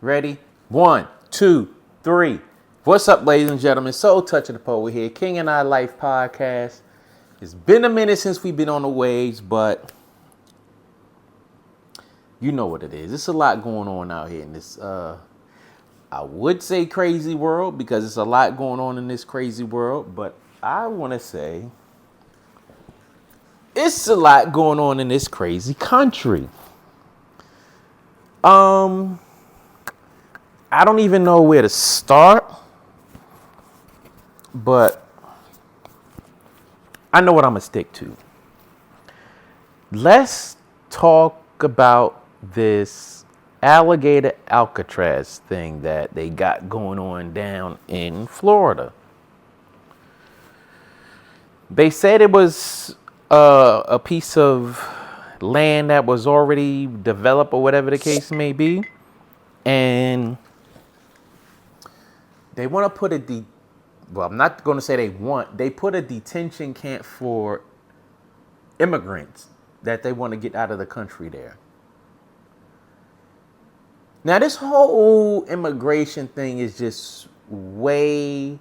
Ready? 1, 2, 3. What's up, ladies and gentlemen? Soul Touch of the Poet here. King and I Life Podcast. It's been a minute since we've been on the waves, but you know what it is. It's a lot going on out here in this, I would say crazy world, because it's a lot going on in this crazy world, but I want to say it's a lot going on in this crazy country. I don't even know where to start, but I know what I'm going to stick to. Let's talk about this Alligator Alcatraz thing that they got going on down in Florida. They said it was a piece of land that was already developed or whatever the case may be. And they want to put I'm not going to say they put a detention camp for immigrants that they want to get out of the country there. Now, this whole immigration thing is just way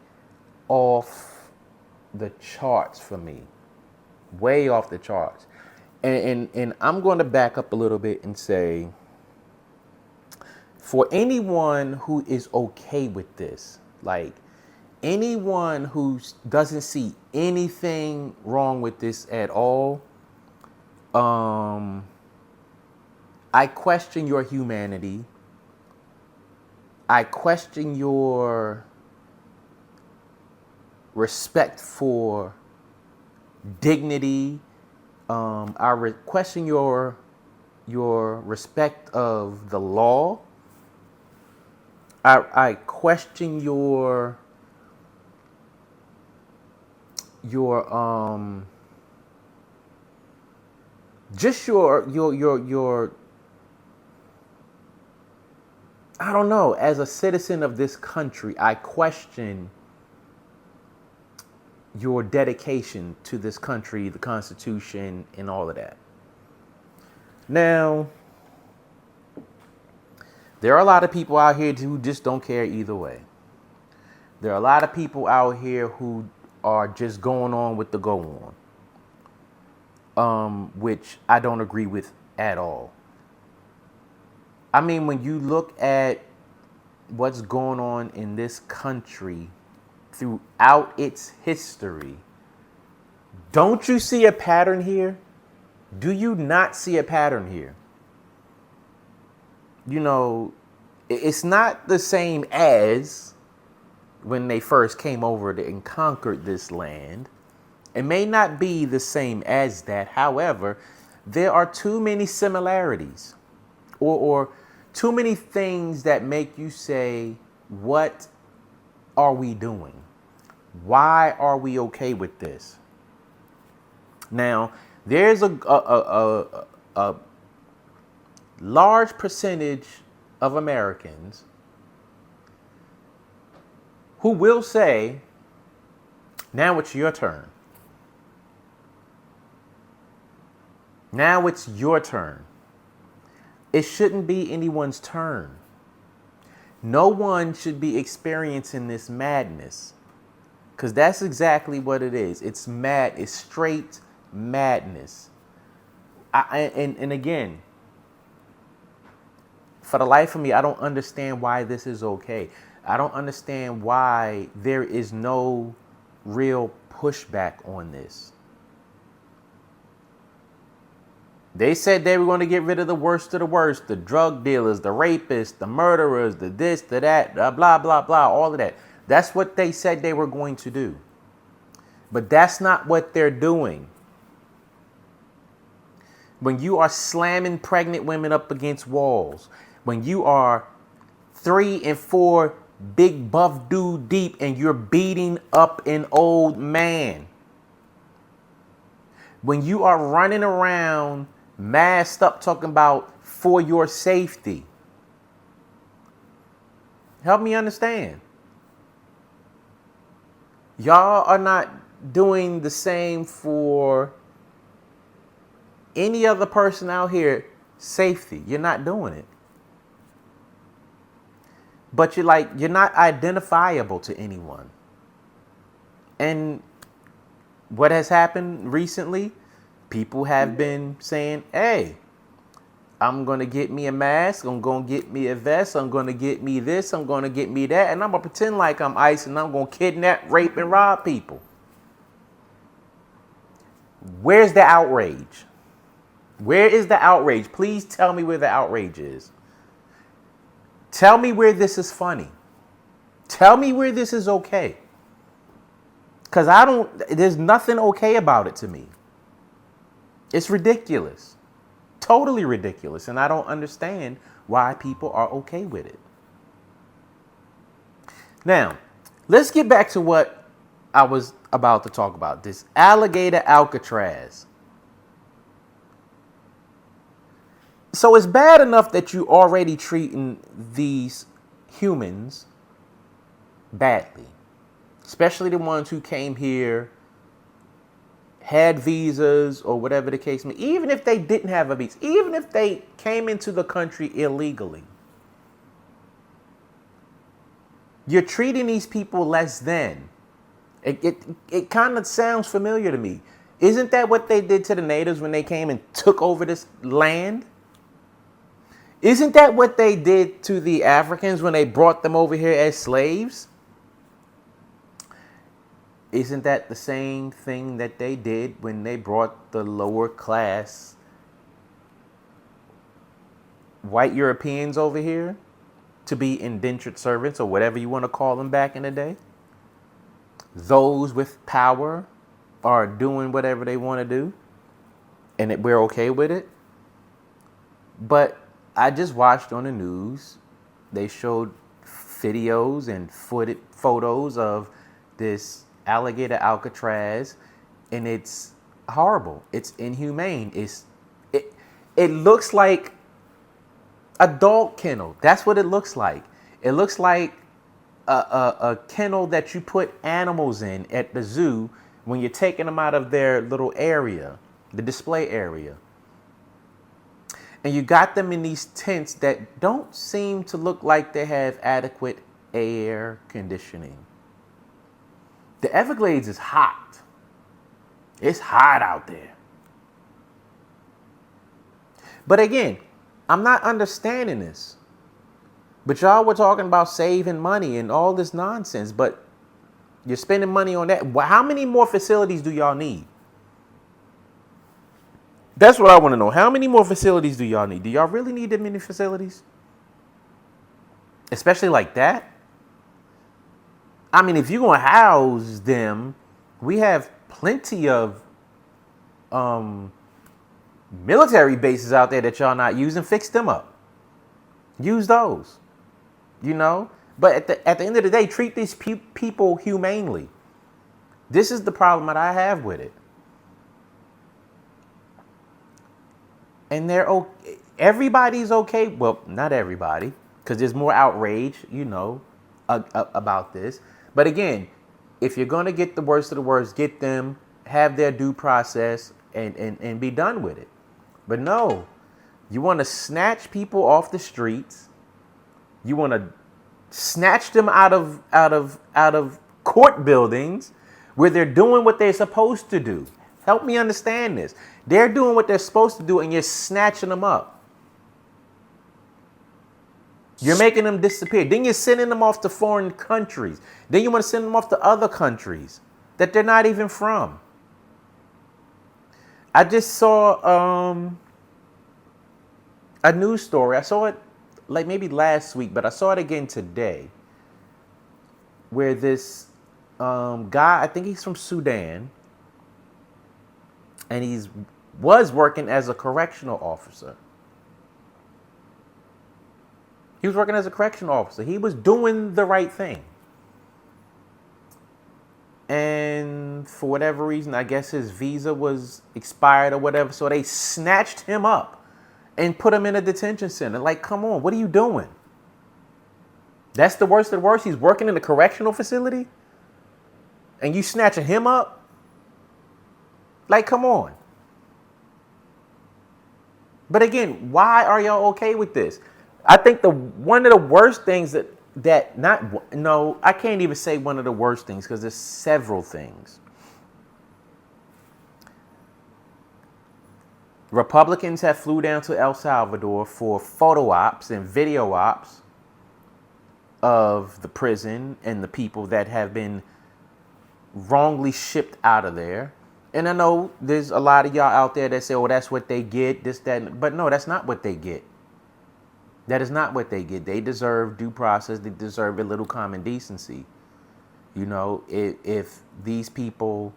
off the charts for me. Way off the charts. And I'm going to back up a little bit and say, for anyone who is okay with this, like anyone who doesn't see anything wrong with this at all, I question your humanity. I question your respect for dignity. I question your respect of the law. I question your I don't know, as a citizen of this country, I question your dedication to this country, the Constitution, and all of that. Now, there are a lot of people out here who just don't care either way. There are a lot of people out here who are just going on with the go on, which I don't agree with at all. I mean, when you look at what's going on in this country throughout its history, don't you see a pattern here? Do you not see a pattern here? You know, it's not the same as when they first came over and conquered this land. It may not be the same as that. However, there are too many similarities or too many things that make you say, what are we doing? Why are we okay with this? Now, there's a large percentage of Americans who will say, now it's your turn. Now it's your turn. It shouldn't be anyone's turn. No one should be experiencing this madness, because that's exactly what it is. It's mad. It's straight madness. And again, for the life of me, I don't understand why this is okay. I don't understand why there is no real pushback on this. They said they were going to get rid of the worst of the worst, the drug dealers, the rapists, the murderers, the this, the that, the blah, blah, blah, all of that. That's what they said they were going to do. But that's not what they're doing. When you are slamming pregnant women up against walls, when you are 3 and 4 big buff dude deep and you're beating up an old man, when you are running around masked up talking about for your safety, help me understand. Y'all are not doing the same for any other person out here. Safety, you're not doing it. but you're not identifiable to anyone. And what has happened recently? People have been saying, hey, I'm going to get me a mask. I'm going to get me a vest. I'm going to get me this. I'm going to get me that. And I'm going to pretend like I'm ICE and I'm going to kidnap, rape, and rob people. Where's the outrage? Where is the outrage? Please tell me where the outrage is. Tell me where this is funny. Tell me where this is okay. Because there's nothing okay about it to me. It's ridiculous. Totally ridiculous. And I don't understand why people are okay with it. Now, let's get back to what I was about to talk about. This Alligator Alcatraz. So it's bad enough that you already treating these humans badly. Especially the ones who came here, had visas or whatever the case may be. Even if they didn't have a visa, even if they came into the country illegally, you're treating these people less than. It kind of sounds familiar to me. Isn't that what they did to the natives when they came and took over this land? Isn't that what they did to the Africans when they brought them over here as slaves? Isn't that the same thing that they did when they brought the lower class white Europeans over here to be indentured servants or whatever you want to call them back in the day? Those with power are doing whatever they want to do, and we're okay with it. But I just watched on the news, they showed videos and photos of this Alligator Alcatraz, and it's horrible. It's inhumane. It looks like a dog kennel. That's what it looks like. It looks like a kennel that you put animals in at the zoo when you're taking them out of their little area, the display area. And you got them in these tents that don't seem to look like they have adequate air conditioning. The Everglades is hot. It's hot out there. But again, I'm not understanding this. But y'all were talking about saving money and all this nonsense, but you're spending money on that. How many more facilities do y'all need? That's what I want to know. How many more facilities do y'all need? Do y'all really need that many facilities? Especially like that? I mean, if you're going to house them, we have plenty of military bases out there that y'all not using. Fix them up. Use those. You know? But at the end of the day, treat these people humanely. This is the problem that I have with it. And everybody's okay. Well, not everybody, because there's more outrage, about this. But again, if you're going to get the worst of the worst, get them, have their due process, and be done with it. But no, you want to snatch people off the streets. You want to snatch them out of court buildings where they're doing what they're supposed to do. Help me understand this. They're doing what they're supposed to do, and you're snatching them up. You're making them disappear. Then you're sending them off to foreign countries. Then you want to send them off to other countries that they're not even from. I just saw a news story. I saw it like maybe last week, but I saw it again today, where this guy, I think he's from Sudan, and he was working as a correctional officer. He was working as a correctional officer. He was doing the right thing. And for whatever reason, I guess his visa was expired or whatever, so they snatched him up and put him in a detention center. Like, come on, what are you doing? That's the worst of the worst. He's working in a correctional facility, and you snatching him up? Like, come on. But again, why are y'all okay with this? I think one of the worst things that that not no, I can't even say one of the worst things because there's several things. Republicans have flew down to El Salvador for photo ops and video ops of the prison and the people that have been wrongly shipped out of there. And I know there's a lot of y'all out there that say, oh, that's what they get, this, that. But no, that's not what they get. That is not what they get. They deserve due process. They deserve a little common decency. You know, if these people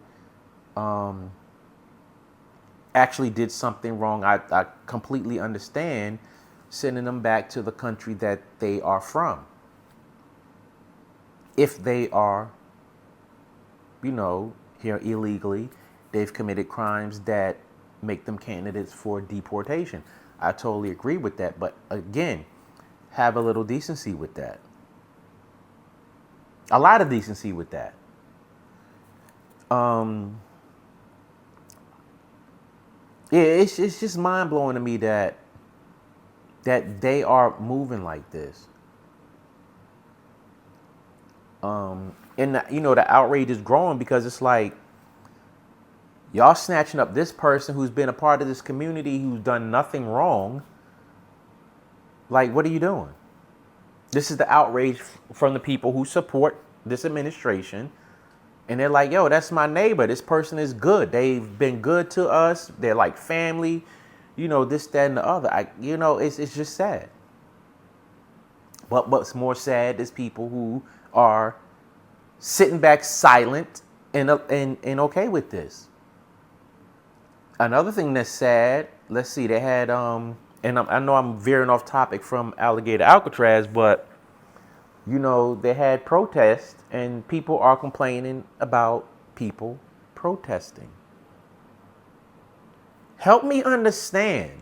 actually did something wrong, I completely understand sending them back to the country that they are from. If they are, you know, here illegally, they've committed crimes that make them candidates for deportation. I totally agree with that. But again, have a little decency with that. A lot of decency with that. Yeah, it's just mind blowing to me that they are moving like this. And the outrage is growing because it's like y'all snatching up this person who's been a part of this community who's done nothing wrong. Like, what are you doing? This is the outrage from the people who support this administration. And they're like, yo, that's my neighbor. This person is good. They've been good to us. They're like family, this, that, and the other. It's just sad. But what's more sad is people who are sitting back silent and okay with this. Another thing that's sad, let's see, they had, and I know I'm veering off topic from Alligator Alcatraz, but, they had protests and people are complaining about people protesting. Help me understand.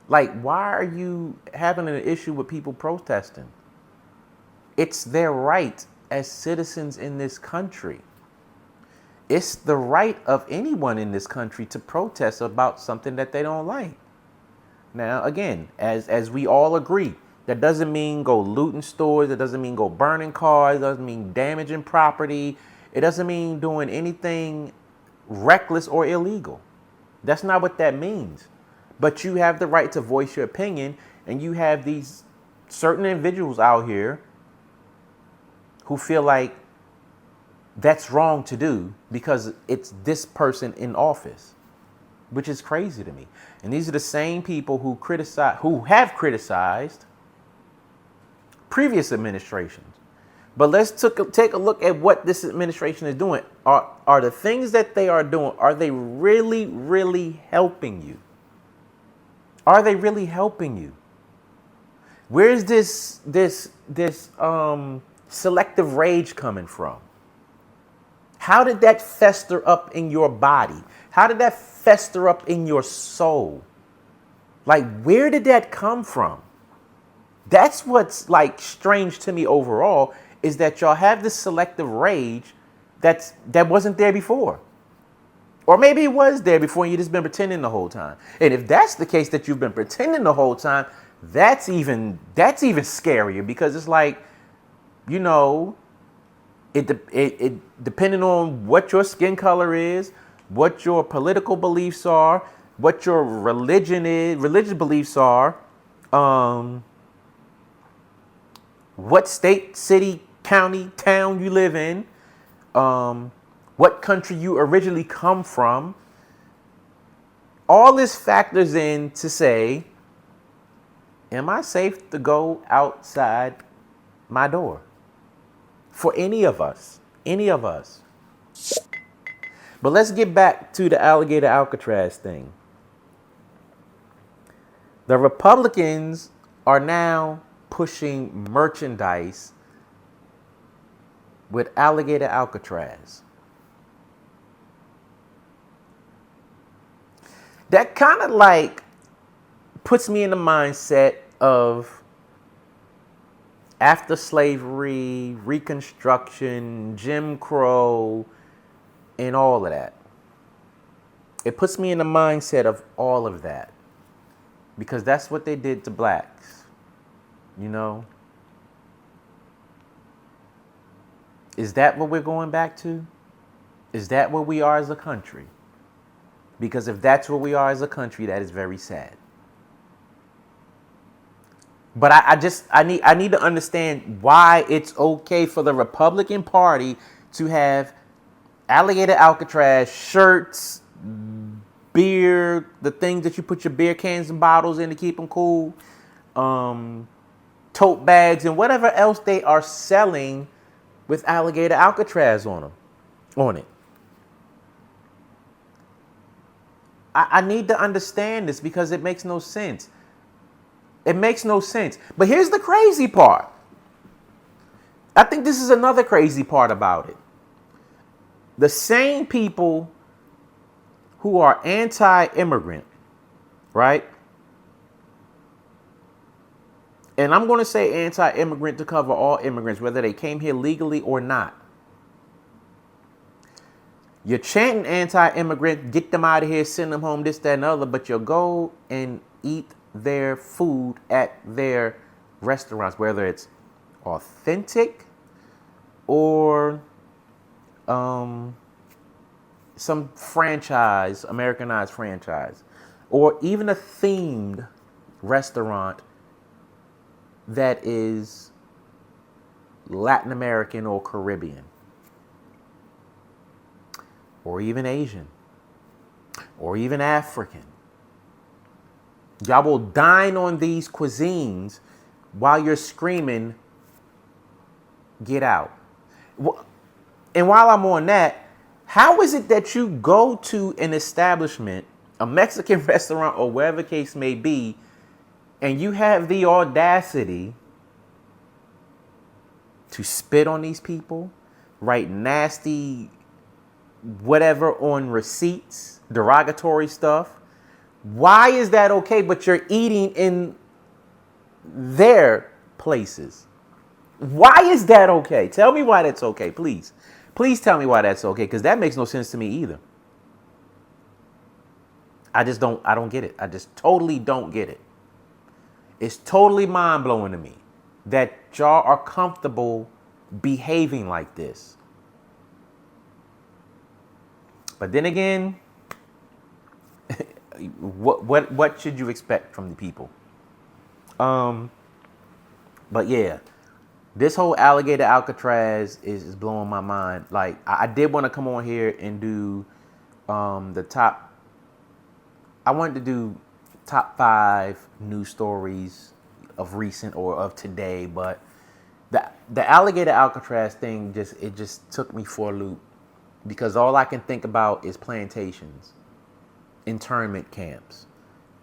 Like, why are you having an issue with people protesting? It's their right as citizens in this country. It's the right of anyone in this country to protest about something that they don't like. Now, again, as we all agree, that doesn't mean go looting stores. It doesn't mean go burning cars. It doesn't mean damaging property. It doesn't mean doing anything reckless or illegal. That's not what that means. But you have the right to voice your opinion, and you have these certain individuals out here who feel like that's wrong to do because it's this person in office, which is crazy to me. And these are the same people who have criticized previous administrations. But let's take a look at what this administration is doing. Are the things that they are doing, are they really, really helping you? Are they really helping you? Where's this selective rage coming from? How did that fester up in your body? How did that fester up in your soul? Like, where did that come from? That's what's like strange to me overall, is that y'all have this selective rage that wasn't there before. Or maybe it was there before and you just been pretending the whole time. And if that's the case, that you've been pretending the whole time, that's even scarier, because it's like, it depending on what your skin color is, what your political beliefs are, what your religious beliefs are, what state, city, county, town you live in, what country you originally come from. All this factors in to say, am I safe to go outside my door? For any of us. But let's get back to the Alligator Alcatraz thing. The Republicans are now pushing merchandise with Alligator Alcatraz. That kind of like puts me in the mindset of after slavery, Reconstruction, Jim Crow, and all of that. It puts me in the mindset of all of that, because that's what they did to blacks, Is that what we're going back to? Is that what we are as a country? Because if that's what we are as a country, that is very sad. But I need to understand why it's okay for the Republican Party to have Alligator Alcatraz shirts, beer, the things that you put your beer cans and bottles in to keep them cool, tote bags, and whatever else they are selling with Alligator Alcatraz on it. I need to understand this because it makes no sense. It makes no sense. But here's the crazy part. I think this is another crazy part about it. The same people who are anti-immigrant, right? And I'm going to say anti-immigrant to cover all immigrants, whether they came here legally or not. You're chanting anti-immigrant, get them out of here, send them home, this, that, and other, but you'll go and eat their food at their restaurants, whether it's authentic or some franchise, Americanized franchise, or even a themed restaurant that is Latin American or Caribbean, or even Asian, or even African. Y'all will dine on these cuisines while you're screaming, get out. And while I'm on that, how is it that you go to an establishment, a Mexican restaurant or wherever the case may be, and you have the audacity to spit on these people, write nasty whatever on receipts, derogatory stuff? Why is that okay, but you're eating in their places? Why is that okay? Tell me why that's okay, please. Please tell me why that's okay, because that makes no sense to me either. I don't get it. I just totally don't get it. It's totally mind-blowing to me that y'all are comfortable behaving like this. But then again, what should you expect from the people? But yeah, this whole Alligator Alcatraz is blowing my mind. Like, I did want to come on here and do the top. I wanted to do top 5 news stories of recent or of today, but the Alligator Alcatraz thing just took me for a loop, because all I can think about is plantations, internment camps,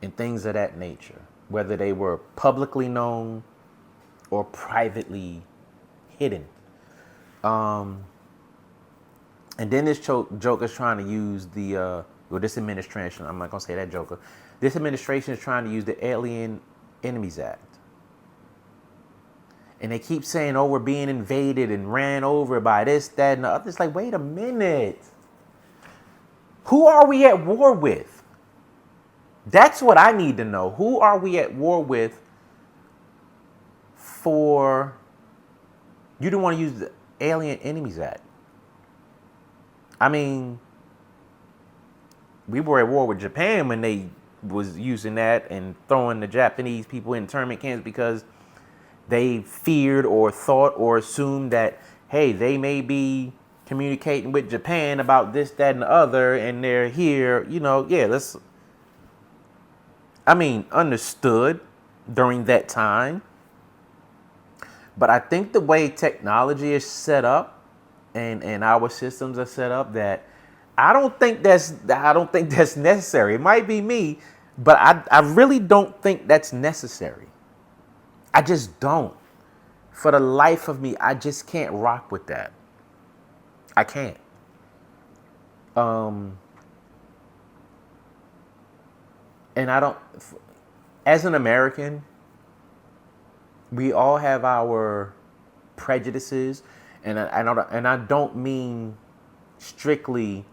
and things of that nature, whether they were publicly known or privately hidden. And then this joker's trying to use this administration, I'm not going to say that joker, this administration is trying to use the Alien Enemies Act. And they keep saying, oh, we're being invaded and ran over by this, that, and the other. It's like, wait a minute. Who are we at war with? That's what I need to know. Who are we at war with for you don't want to use the Alien Enemies Act? I mean, we were at war with Japan when they was using that and throwing the Japanese people in internment camps because they feared or thought or assumed that, hey, they may be communicating with Japan about this, that, and the other, and they're here, understood during that time. But I think the way technology is set up and our systems are set up, that I don't think that's necessary. It might be me, but I really don't think that's necessary. I just don't. For the life of me, I just can't rock with that. I can't. And I don't, as an American, we all have our prejudices, and I don't mean strictly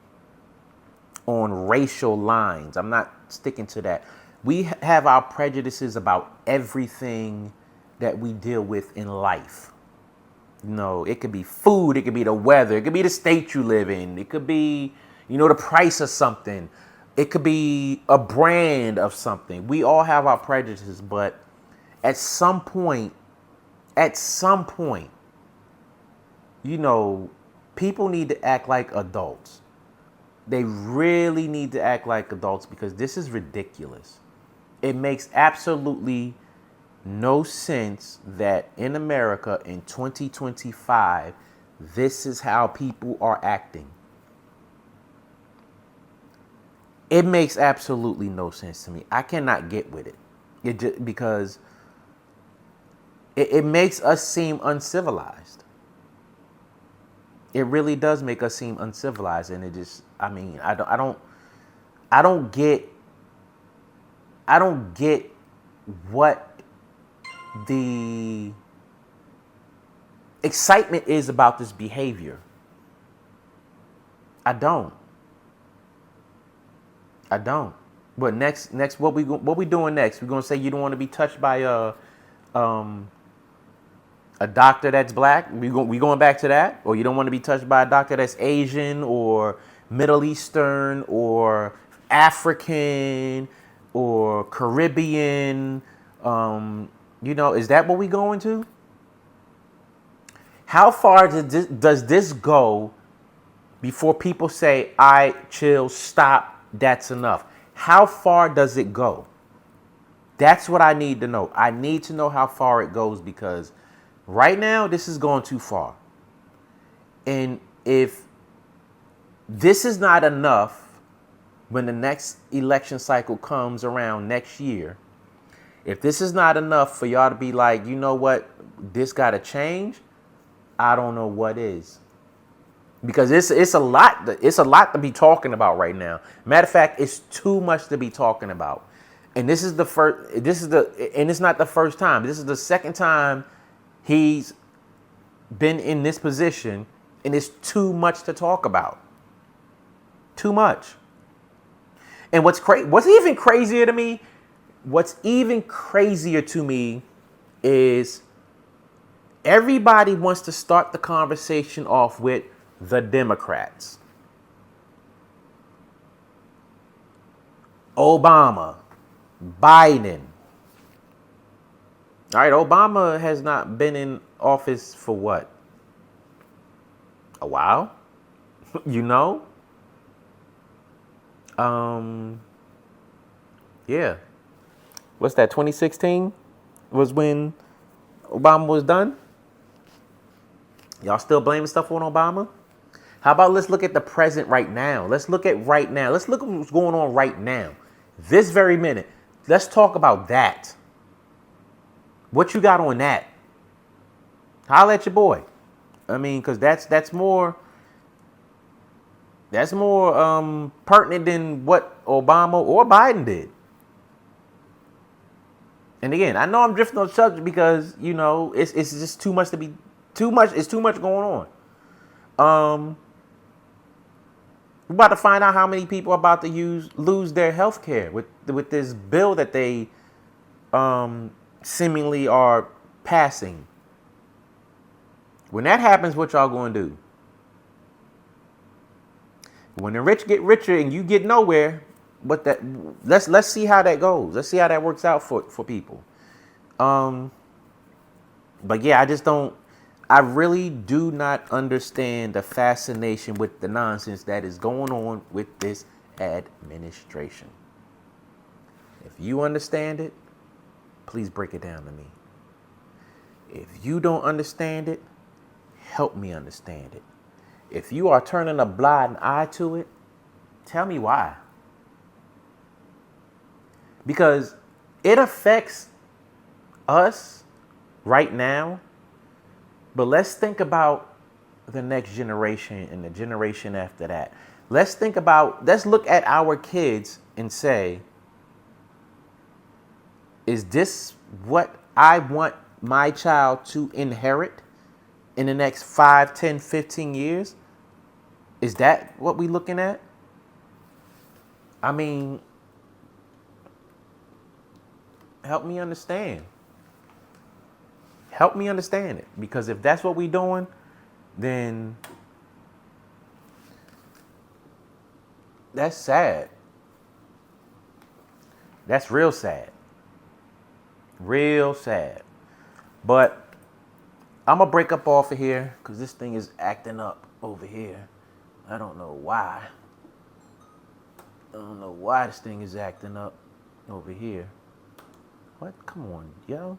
on racial lines. I'm not sticking to that. We have our prejudices about everything that we deal with in life. it could be food, it could be the weather, it could be the state you live in, it could be, the price of something, it could be a brand of something. We all have our prejudices, but at some point, people need to act like adults. They really need to act like adults because this is ridiculous. It makes absolutely no sense that in America in 2025, this is how people are acting. It makes absolutely no sense to me. I cannot get with it. Because it makes us seem uncivilized. It really does make us seem uncivilized, and I don't get what the excitement is about this behavior. I don't. But next, what we doing next? We're gonna say you don't want to be touched by a doctor that's black. We going back to that, or you don't want to be touched by a doctor that's Asian or Middle Eastern or African or Caribbean. Is that what we going to? How far does this go before people say, "All right, chill, stop, that's enough"? How far does it go? That's what I need to know. I need to know how far it goes because right now this is going too far. And if this is not enough when the next election cycle comes around next year, if this is not enough for y'all to be like, you know what, this got to change, I don't know what is. Because it's a lot to be talking about right now. Matter of fact, it's too much to be talking about. And it's not the first time. This is the second time he's been in this position, and it's too much to talk about. Too much. And what's even crazier to me is everybody wants to start the conversation off with the Democrats. Obama, Biden. All right, Obama has not been in office for what? A while? Yeah. What's that, 2016 was when Obama was done? Y'all still blaming stuff on Obama? How about let's look at the present right now? Let's look at right now. Let's look at what's going on right now. This very minute. Let's talk about that. What you got on that? Holla at your boy. I mean, because that's more pertinent than what Obama or Biden did. And again, I know I'm drifting on the subject because it's just too much It's too much going on. We're about to find out how many people are about to lose their health care with this bill that they seemingly are passing. When that happens, what y'all going to do? When the rich get richer and you get nowhere, let's see how that goes. Let's see how that works out for people. But yeah, I really do not understand the fascination with the nonsense that is going on with this administration. If you understand it, please break it down to me. If you don't understand it, help me understand it. If you are turning a blind eye to it, tell me why. Because it affects us right now. But let's think about the next generation and the generation after that. Let's look at our kids and say, is this what I want my child to inherit in the next 5, 10, 15 years? Is that what we're looking at? I mean, help me understand. Help me understand it. Because if that's what we doing, then that's sad. That's real sad. Real sad. But I'm going to break up off of here because this thing is acting up over here. I don't know why. I don't know why this thing is acting up over here. What? Come on, yo.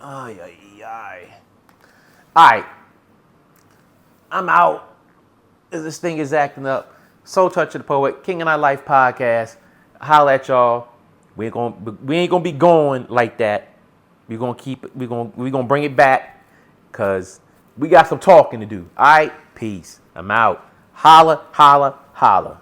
Ay, ay, ay. All right. I'm out. This thing is acting up. Soul Touch of the Poet, King and I Life podcast. Holla at y'all. We ain't gonna be going like that. We're gonna keep it. We're gonna bring it back because we got some talking to do. All right. Peace. I'm out. Holla, holla, holla.